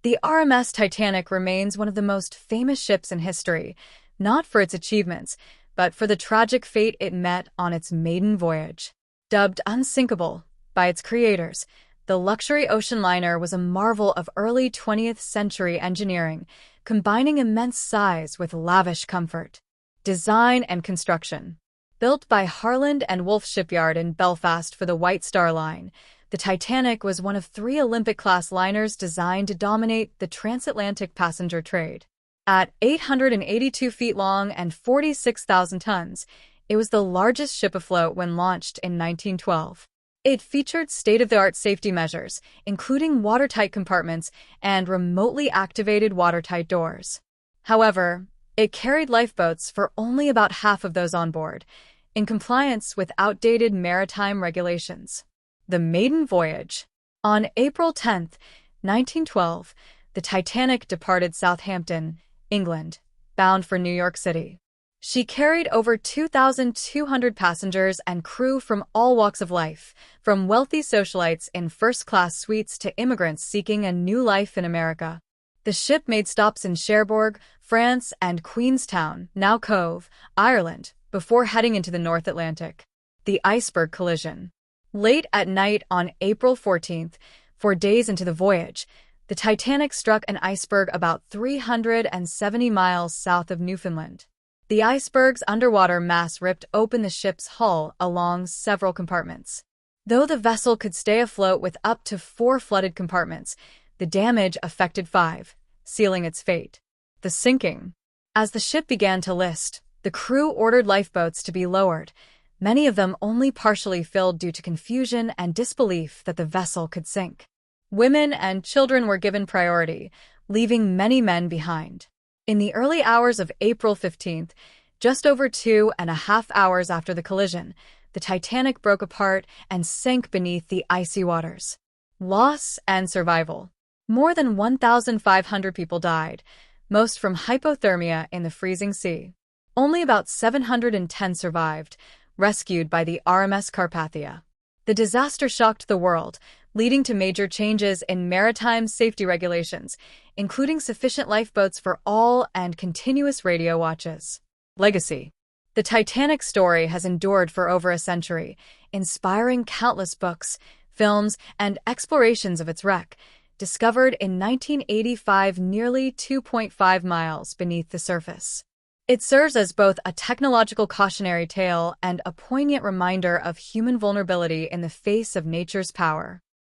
The RMS Titanic remains one of the most famous ships in history, not for its achievements, but for the tragic fate it met on its maiden voyage. Dubbed Unsinkable by its creators, the luxury ocean liner was a marvel of early 20th century engineering, combining immense size with lavish comfort. Design and construction. Built by Harland and Wolff Shipyard in Belfast for the White Star Line, the Titanic was one of 3 Olympic-class liners designed to dominate the transatlantic passenger trade. At 882 feet long and 46,000 tons, it was the largest ship afloat when launched in 1912. It featured state-of-the-art safety measures, including watertight compartments and remotely activated watertight doors. However, it carried lifeboats for only about half of those on board, in compliance with outdated maritime regulations. The maiden voyage. On April 10, 1912, the Titanic departed Southampton, England, bound for New York City. She carried over 2,200 passengers and crew from all walks of life, from wealthy socialites in first-class suites to immigrants seeking a new life in America. The ship made stops in Cherbourg, France, and Queenstown, now Cove, Ireland, before heading into the North Atlantic. The iceberg collision. Late at night on April 14th, 4 days into the voyage, the Titanic struck an iceberg about 370 miles south of Newfoundland. The iceberg's underwater mass ripped open the ship's hull along several compartments. Though the vessel could stay afloat with up to 4 flooded compartments, the damage affected 5, sealing its fate. The sinking. As the ship began to list, the crew ordered lifeboats to be lowered, many of them only partially filled due to confusion and disbelief that the vessel could sink. Women and children were given priority, leaving many men behind. In the early hours of April 15th, just over 2.5 hours after the collision, the Titanic broke apart and sank beneath the icy waters. Loss and survival. More than 1,500 people died, most from hypothermia in the freezing sea. Only about 710 survived, rescued by the RMS Carpathia. The disaster shocked the world, leading to major changes in maritime safety regulations, including sufficient lifeboats for all and continuous radio watches. Legacy. The Titanic story has endured for over a century, inspiring countless books, films, and explorations of its wreck, discovered in 1985 nearly 2.5 miles beneath the surface. It serves as both a technological cautionary tale and a poignant reminder of human vulnerability in the face of nature's power.